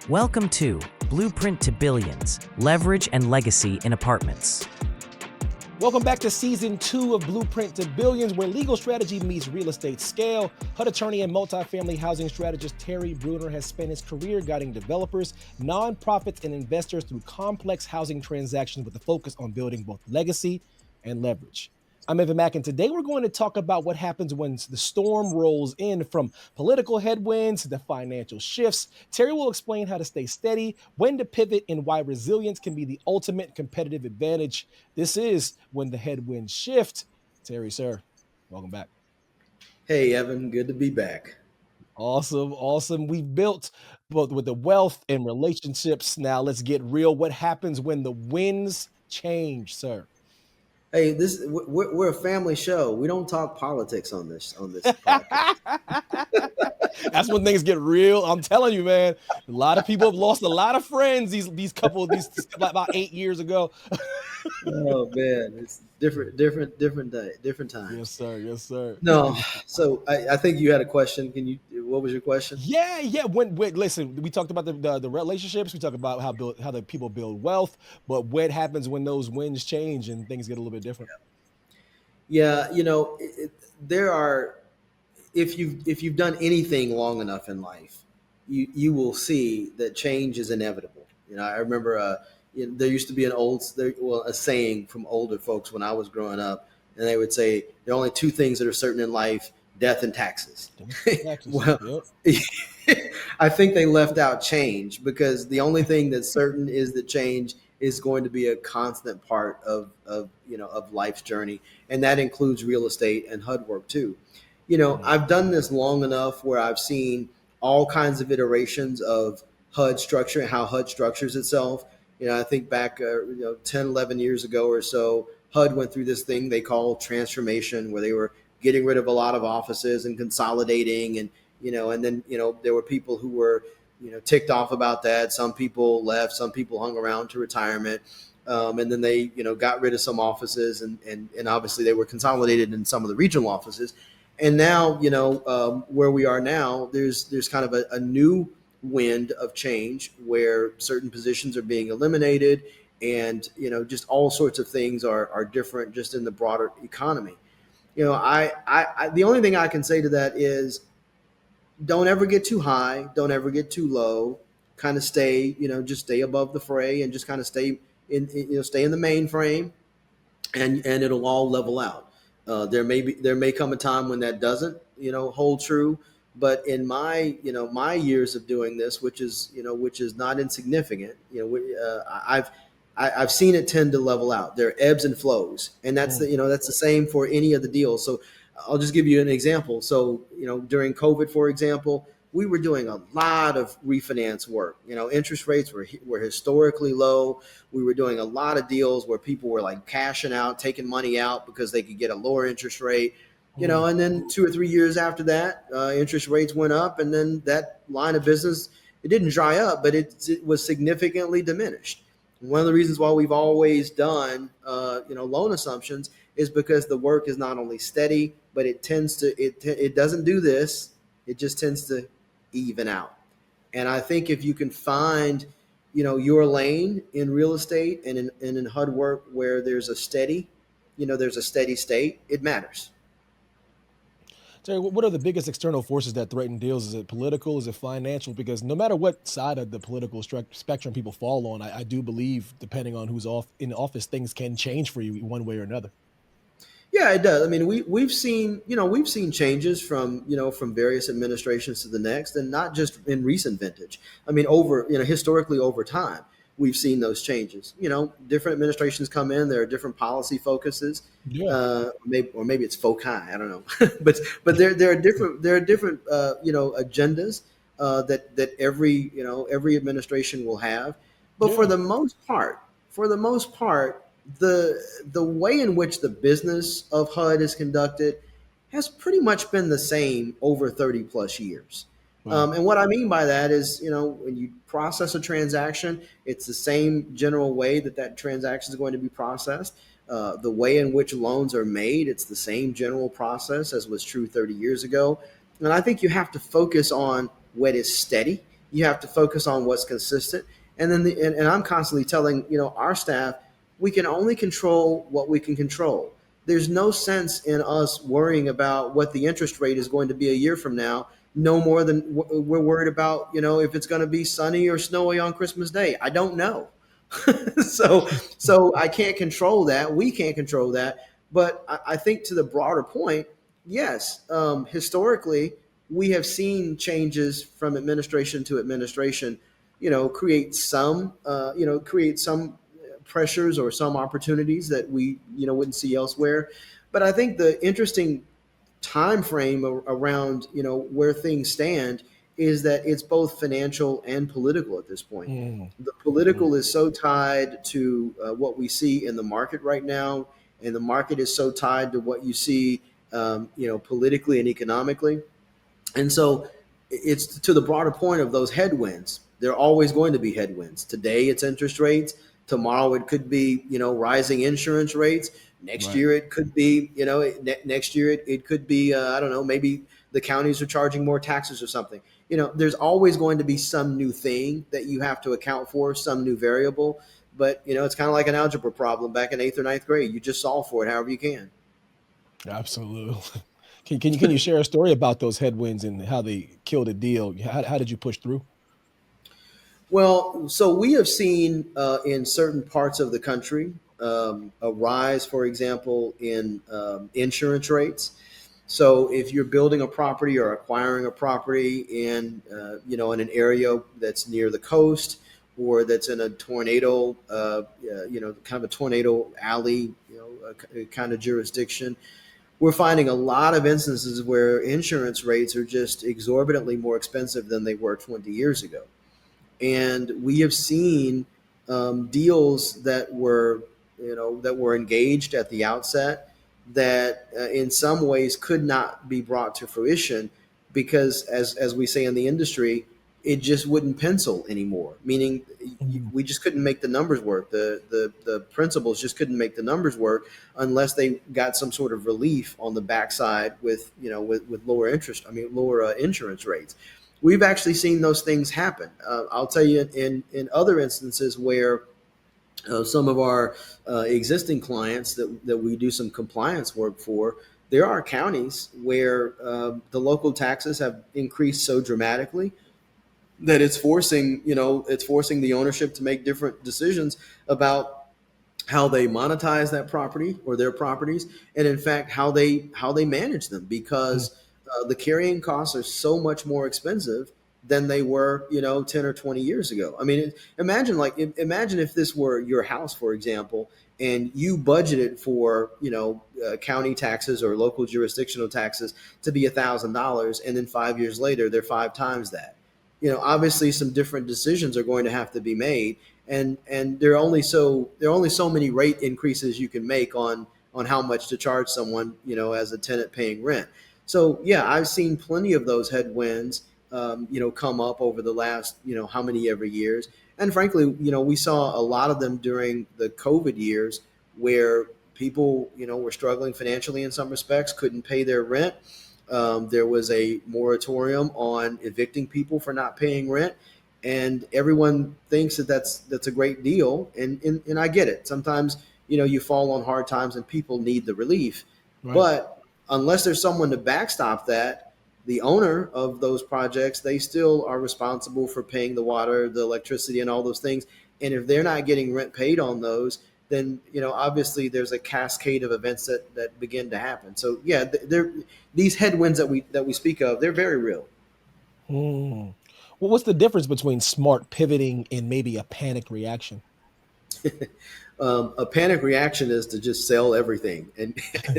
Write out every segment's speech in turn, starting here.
Welcome to Blueprint to Billions, Leverage and Legacy in Apartments. Welcome back to Season 2 of Blueprint to Billions, where legal strategy meets real estate scale. HUD attorney and multifamily housing strategist Terry Bruner has spent his career guiding developers, nonprofits, and investors through complex housing transactions with a focus on building both legacy and leverage. I'm Evan Mack, and today we're going to talk about what happens when the storm rolls in, from political headwinds to financial shifts. Terry will explain how to stay steady, when to pivot, and why resilience can be the ultimate competitive advantage. This is When the Headwinds Shift. Terry, sir, welcome back. Hey, Evan, good to be back. Awesome. We've built both with the wealth and relationships. Now let's get real. What happens when the winds change, sir? Hey, we're a family show. We don't talk politics on this podcast. That's when things get real. I'm telling you, man. A lot of people have lost a lot of friends these about 8 years ago. Oh man, it's different day, different time. Yes, sir. No, so I think you had a question. What was your question? Yeah. Listen, we talked about the relationships. We talked about how the people build wealth, but what happens when those winds change and things get a little bit different? Yeah, there are. If you've done anything long enough in life, you will see that change is inevitable. I remember there used to be a saying from older folks when I was growing up, and they would say there are only two things that are certain in life: death and taxes. Well, yep. I think they left out change, because the only thing that's certain is that change is going to be a constant part of life's journey, and that includes real estate and HUD work too. I've done this long enough where I've seen all kinds of iterations of HUD structure and how HUD structures itself. I think back 10, 11 years ago or so, HUD went through this thing they call transformation, where they were getting rid of a lot of offices and consolidating, and then there were people who were ticked off about that. Some people left, some people hung around to retirement. And then they got rid of some offices, and obviously they were consolidated in some of the regional offices. And now, where we are now, there's kind of a new wind of change where certain positions are being eliminated, and just all sorts of things are different just in the broader economy. I the only thing I can say to that is, don't ever get too high, don't ever get too low. Kind of stay, just stay above the fray, and just kind of stay in the mainframe, and it'll all level out. There may come a time when that doesn't hold true, but in my my years of doing this, which is not insignificant, I've seen it tend to level out. There are ebbs and flows, and that's that's the same for any of the deals. So I'll just give you an example. So during COVID, for example, we were doing a lot of refinance work. Interest rates were historically low. We were doing a lot of deals where people were like cashing out, taking money out because they could get a lower interest rate. And then 2 or 3 years after that, interest rates went up, and then that line of business, it didn't dry up, but it was significantly diminished. One of the reasons why we've always done loan assumptions is because the work is not only steady, but it doesn't do this. It just tends to even out. And I think if you can find, your lane in real estate and in HUD work where there's a steady state, it matters. Terry, what are the biggest external forces that threaten deals? Is it political? Is it financial? Because no matter what side of the political spectrum people fall on, I do believe, depending on who's in office, things can change for you one way or another. Yeah, it does. I mean, we've seen changes from various administrations to the next, and not just in recent vintage. I mean, historically over time, we've seen those changes. Different administrations come in, there are different policy focuses. Yeah. Maybe it's foci. I don't know, but there are different agendas that every administration will have. But for the most part, the way in which the business of HUD is conducted has pretty much been the same over 30 plus years. Wow. And what I mean by that is, when you process a transaction, it's the same general way that transaction is going to be processed. The way in which loans are made, it's the same general process as was true 30 years ago. And I think you have to focus on what is steady You have to focus on what's consistent. And then and I'm constantly telling, our staff, we can only control what we can control. There's no sense in us worrying about what the interest rate is going to be a year from now, no more than we're worried about, if it's going to be sunny or snowy on Christmas Day. I don't know. so I can't control that. We can't control that. But I think to the broader point, yes, historically, we have seen changes from administration to administration, create some pressures or some opportunities that we, wouldn't see elsewhere. But I think the interesting time frame around, where things stand is that it's both financial and political at this point. Mm, The mm, political is so tied to what we see in the market right now, and the market is so tied to what you see, politically and economically. And so it's to the broader point of those headwinds. There are always going to be headwinds. Today it's interest rates. Tomorrow it could be, rising insurance rates. Next right. year it could be, next year it could be, I don't know, maybe the counties are charging more taxes or something. There's always going to be some new thing that you have to account for, some new variable. But, it's kind of like an algebra problem back in eighth or ninth grade. You just solve for it however you can. Absolutely. Can you share a story about those headwinds and how they killed a deal? How did you push through? Well, so we have seen in certain parts of the country a rise, for example, in insurance rates. So if you're building a property or acquiring a property in an area that's near the coast or that's in a tornado, kind of a tornado alley, kind of jurisdiction, we're finding a lot of instances where insurance rates are just exorbitantly more expensive than they were 20 years ago. And we have seen deals that were engaged at the outset that in some ways could not be brought to fruition because as we say in the industry, it just wouldn't pencil anymore, meaning Mm, we just couldn't make the numbers work. The principals just couldn't make the numbers work unless they got some sort of relief on the backside with with lower interest, lower insurance rates. We've actually seen those things happen. I'll tell you in other instances where some of our existing clients that we do some compliance work for, there are counties where the local taxes have increased so dramatically that it's forcing the ownership to make different decisions about how they monetize that property or their properties, and in fact how they manage them, mm, because the carrying costs are so much more expensive than they were 10 or 20 years ago. Imagine if this were your house, for example, and you budgeted for county taxes or local jurisdictional taxes to be $1,000, and then 5 years later they're five times that. Obviously some different decisions are going to have to be made, and there are only so many rate increases you can make on how much to charge someone, as a tenant paying rent. So yeah, I've seen plenty of those headwinds, come up over the last, how many ever years. And frankly, we saw a lot of them during the COVID years where people, were struggling financially in some respects, couldn't pay their rent. There was a moratorium on evicting people for not paying rent, and everyone thinks that that's a great deal. And I get it. Sometimes you fall on hard times and people need the relief, right. but unless there's someone to backstop that, the owner of those projects, they still are responsible for paying the water, the electricity, and all those things. And if they're not getting rent paid on those, then obviously there's a cascade of events that begin to happen. So yeah, these headwinds that we speak of, they're very real. Mm. Well, what's the difference between smart pivoting and maybe a panic reaction? A panic reaction is to just sell everything and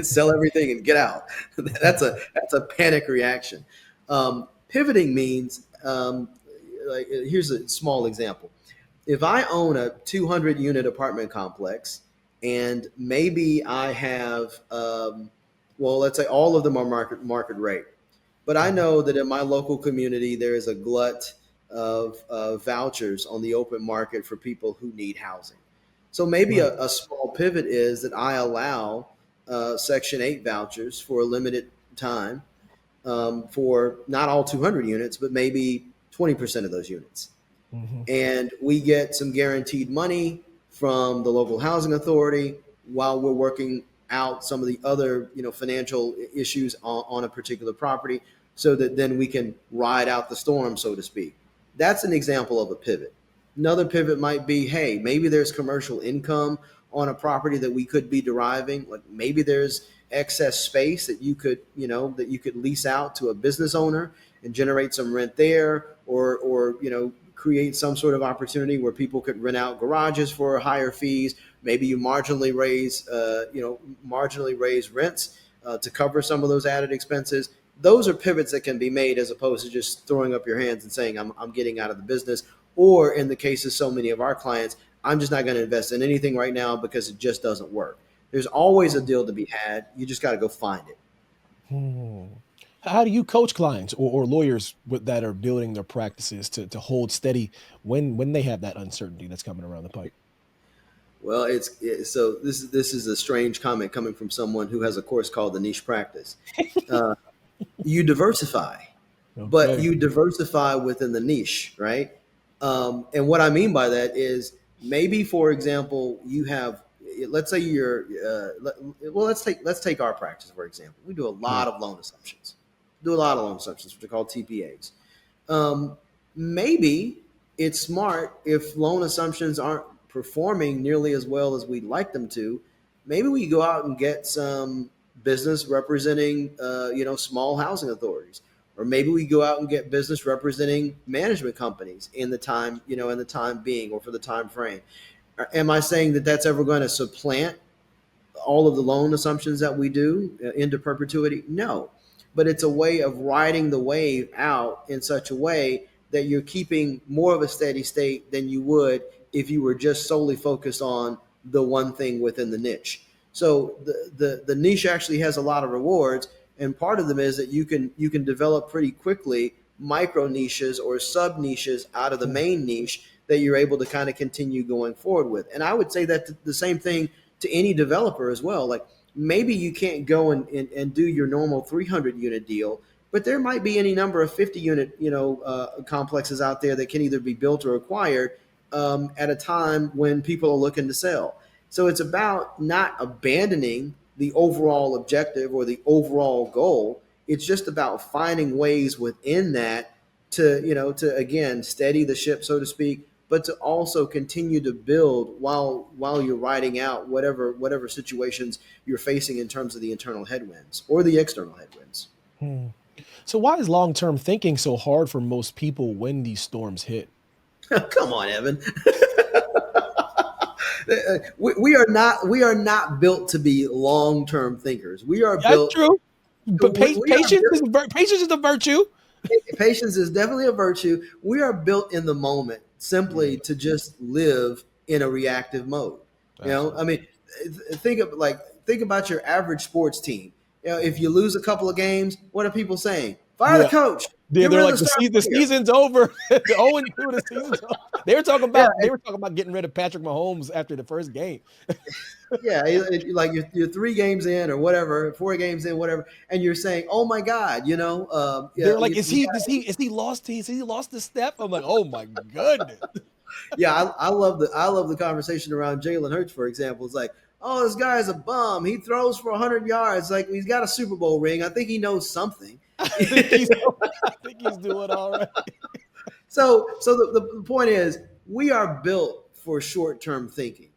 sell everything and get out. That's a panic reaction. Pivoting means, here's a small example. If I own a 200 unit apartment complex and maybe I have, well, let's say all of them are market rate, but I Mhm. know that in my local community there is a glut of vouchers on the open market for people who need housing. So maybe Right. a small pivot is that I allow Section 8 vouchers for a limited time, for not all 200 units, but maybe 20% of those units. Mm-hmm. And we get some guaranteed money from the local housing authority while we're working out some of the other, financial issues on a particular property, so that then we can ride out the storm, so to speak. That's an example of a pivot. Another pivot might be, hey, maybe there's commercial income on a property that we could be deriving. Like maybe there's excess space that you could lease out to a business owner and generate some rent there, or create some sort of opportunity where people could rent out garages for higher fees. Maybe you marginally raise rents to cover some of those added expenses. Those are pivots that can be made, as opposed to just throwing up your hands and saying, I'm getting out of the business. Or in the case of so many of our clients, I'm just not going to invest in anything right now because it just doesn't work. There's always a deal to be had. You just got to go find it. How do you coach clients or lawyers that are building their practices to hold steady when they have that uncertainty that's coming around the pike? Well, so this is a strange comment coming from someone who has a course called the niche practice. You diversify, but you diversify within the niche, right? And what I mean by that is, maybe, for example, you have, let's say let's take our practice, for example. We do a lot of loan assumptions. Which are called TPAs. Maybe it's smart, if loan assumptions aren't performing nearly as well as we'd like them to, maybe we go out and get some business representing, small housing authorities, or maybe we go out and get business representing management companies in the time being, or for the time frame. Am I saying that that's ever going to supplant all of the loan assumptions that we do into perpetuity? No, but it's a way of riding the wave out in such a way that you're keeping more of a steady state than you would if you were just solely focused on the one thing within the niche. So the niche actually has a lot of rewards, and part of them is that you can develop pretty quickly micro niches or sub niches out of the main niche that you're able to kind of continue going forward with. And I would say that the same thing to any developer as well. Like, maybe you can't go and do your normal 300 unit deal, but there might be any number of 50 unit complexes out there that can either be built or acquired at a time when people are looking to sell. So it's about not abandoning the overall objective or the overall goal. It's just about finding ways within that to again steady the ship, so to speak, but to also continue to build while you're riding out whatever situations you're facing in terms of the internal headwinds or the external headwinds. So why is long-term thinking so hard for most people when these storms hit? Come on, Evan. we are not built to be long-term thinkers. We are That's built. true. But patience is a virtue. Patience is definitely a virtue. We are built in the moment simply to just live in a reactive mode. I mean, think about your average sports team. If you lose a couple of games, what are people saying? Fire the coach. They're like, the season's over. The 0-2, the season's over. They were talking about getting rid of Patrick Mahomes after the first game. Yeah, like you're 3 games in or whatever, 4 games in, whatever, and you're saying, "Oh my God," They're like, "Is he lost? Has he lost the step?" I'm like, "Oh my goodness." Yeah, I love the conversation around Jalen Hurts, for example. It's like, "Oh, this guy's a bum. He throws for 100 yards. Like, he's got a Super Bowl ring. I think he knows something." I think he's doing all right. So the point is, we are built for short-term thinking,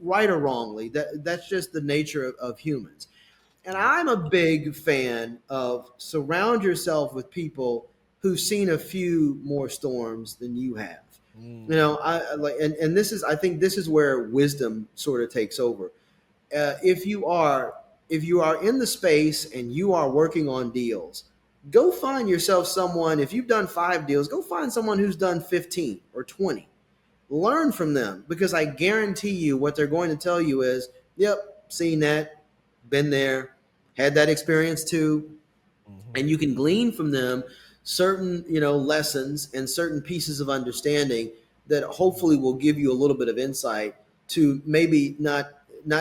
right or wrongly. That's just the nature of humans. And I'm a big fan of surround yourself with people who've seen a few more storms than you have. I like, and this is, I think this is where wisdom sort of takes over. If you are in the space and you are working on deals, go find yourself someone. If you've done 5 deals, go find someone who's done 15 or 20. Learn from them, because I guarantee you what they're going to tell you is, "Yep, seen that, been there, had that experience too." And you can glean from them certain lessons and certain pieces of understanding that hopefully will give you a little bit of insight to maybe not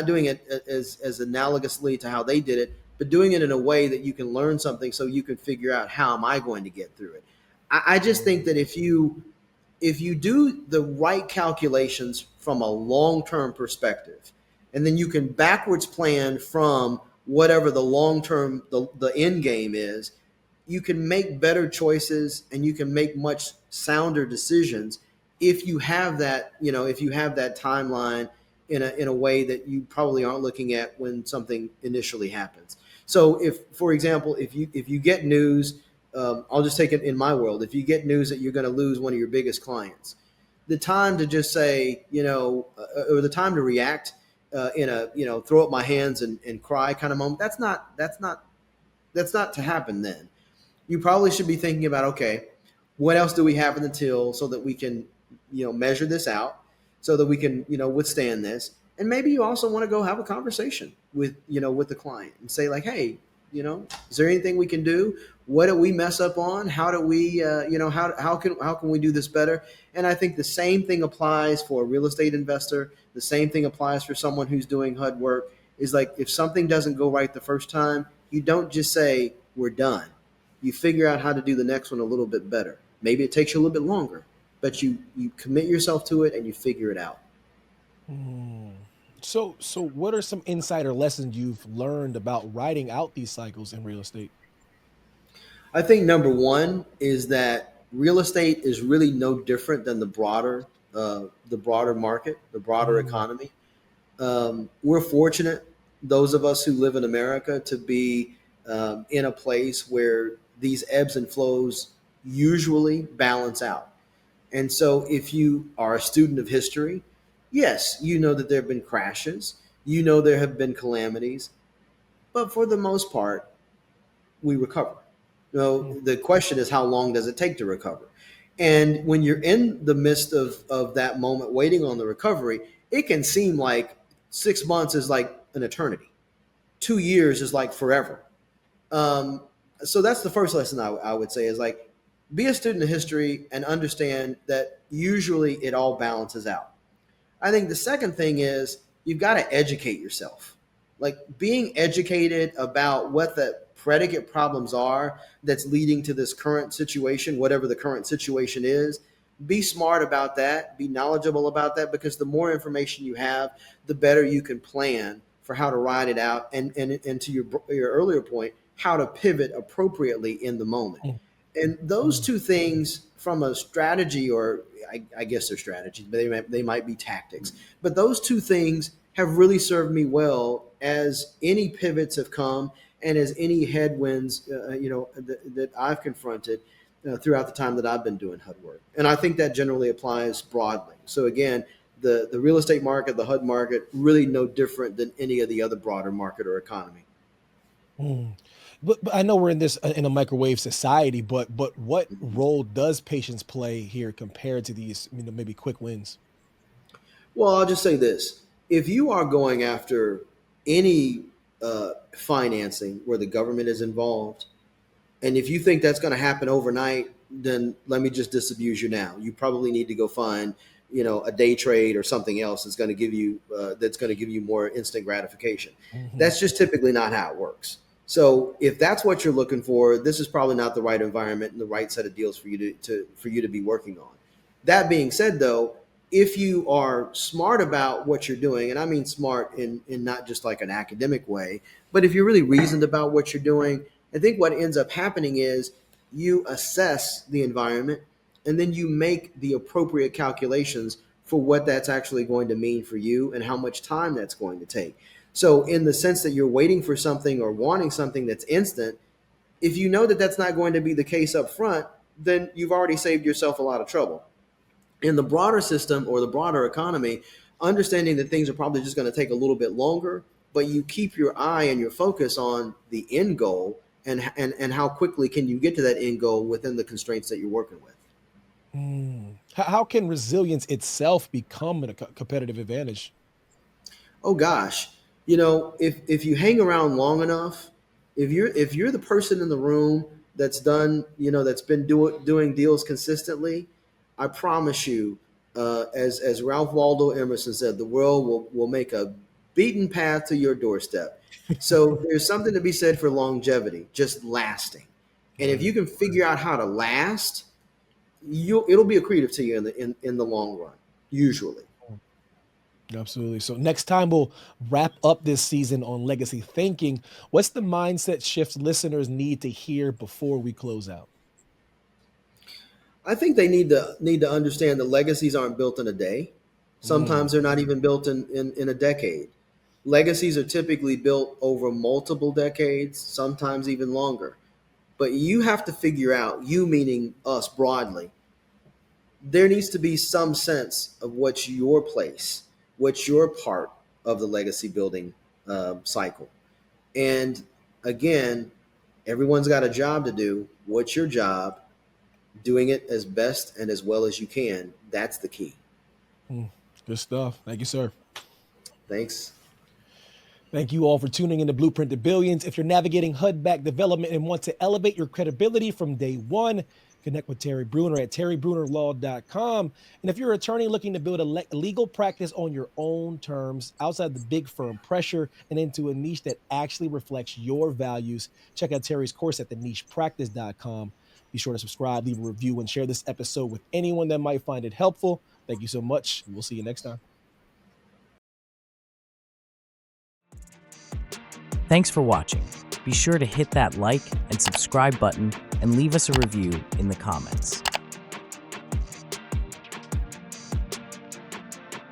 doing it as analogously to how they did it, but doing it in a way that you can learn something, so you can figure out, how am I going to get through it. I just think that if you do the right calculations from a long-term perspective, and then you can backwards plan from whatever the long-term the end game is, you can make better choices and you can make much sounder decisions if you have that, if you have that timeline in a way that you probably aren't looking at when something initially happens. So if, for example, if you get news, I'll just take it in my world. If you get news that you're going to lose one of your biggest clients, the time to just say, or the time to react in a, throw up my hands and cry kind of moment, that's not to happen then. You probably should be thinking about, okay, what else do we have in the till so that we can, measure this out, so that we can, withstand this. And maybe you also want to go have a conversation with the client and say like, hey, is there anything we can do? What did we mess up on? How do we, how can we do this better? And I think the same thing applies for a real estate investor. The same thing applies for someone who's doing HUD work. Is like, if something doesn't go right the first time, you don't just say we're done. You figure out how to do the next one a little bit better. Maybe it takes you a little bit longer, but you commit yourself to it and you figure it out. So what are some insider lessons you've learned about riding out these cycles in real estate? I think number one is that real estate is really no different than the broader market, the broader Mm, economy. We're fortunate, those of us who live in America, to be in a place where these ebbs and flows usually balance out. And so, if you are a student of history, yes, you know that there have been crashes, there have been calamities, but for the most part, we recover. mm, The question is, how long does it take to recover? And when you're in the midst of that moment, waiting on the recovery, it can seem like 6 months is like an eternity. 2 years is like forever. Um, so that's the first lesson I would say is like, be a student of history and understand that usually it all balances out. I think the second thing is you've got to educate yourself. Like being educated about what the predicate problems are that's leading to this current situation, whatever the current situation is. Be smart about that, be knowledgeable about that, because the more information you have, the better you can plan for how to ride it out. And to your earlier point, how to pivot appropriately in the moment. mm, And those mm, two things from a strategy, or I guess they're strategies, but they might be tactics. But those two things have really served me well as any pivots have come and as any headwinds, that I've confronted throughout the time that I've been doing HUD work. And I think that generally applies broadly. So again, the real estate market, the HUD market, really no different than any of the other broader market or economy. mm. But I know we're in this in a microwave society, but what role does patience play here compared to these, maybe quick wins? Well, I'll just say this. If you are going after any financing where the government is involved, and if you think that's going to happen overnight, then let me just disabuse you now. You probably need to go find, a day trade or something else that's going to give you more instant gratification. Hmm. That's just typically not how it works. So if that's what you're looking for, this is probably not the right environment and the right set of deals for you to be working on. That being said, though, if you are smart about what you're doing, and I mean smart in not just like an academic way, but if you're really reasoned about what you're doing, I think what ends up happening is you assess the environment and then you make the appropriate calculations for what that's actually going to mean for you and how much time that's going to take. So, in the sense that you're waiting for something or wanting something that's instant, if you know that that's not going to be the case up front, then you've already saved yourself a lot of trouble. In the broader system or the broader economy, understanding that things are probably just going to take a little bit longer, but you keep your eye and your focus on the end goal, and how quickly can you get to that end goal within the constraints that you're working with. Mm. How can resilience itself become a competitive advantage? Oh gosh, if you hang around long enough, if you're the person in the room that's done, that's been doing deals consistently, I promise you, as Ralph Waldo Emerson said, the world will make a beaten path to your doorstep. So there's something to be said for longevity, just lasting. And if you Right. can figure out how to last, it'll be accretive to you in the long run, usually. Absolutely. So next time we'll wrap up this season on legacy thinking. What's the mindset shifts listeners need to hear before we close out? I think they need to understand that legacies aren't built in a day. Mm, Sometimes they're not even built in a decade. Legacies are typically built over multiple decades, sometimes even longer. But you have to figure out, you meaning us broadly, there needs to be some sense of what's your place, what's your part of the legacy building cycle. And again, everyone's got a job to do. What's your job? Doing it as best and as well as you can. That's the key. mm. Good stuff. Thank you, sir. Thanks. Thank you all for tuning in to Blueprint to Billions. If you're navigating HUD-backed development and want to elevate your credibility from day one, connect with Terry Bruner at terrybrunerlaw.com. And if you're an attorney looking to build a legal practice on your own terms, outside the big firm pressure, and into a niche that actually reflects your values, check out Terry's course at thenichepractice.com. Be sure to subscribe, leave a review, and share this episode with anyone that might find it helpful. Thank you so much. We'll see you next time. Thanks for watching. Be sure to hit that like and subscribe button and leave us a review in the comments.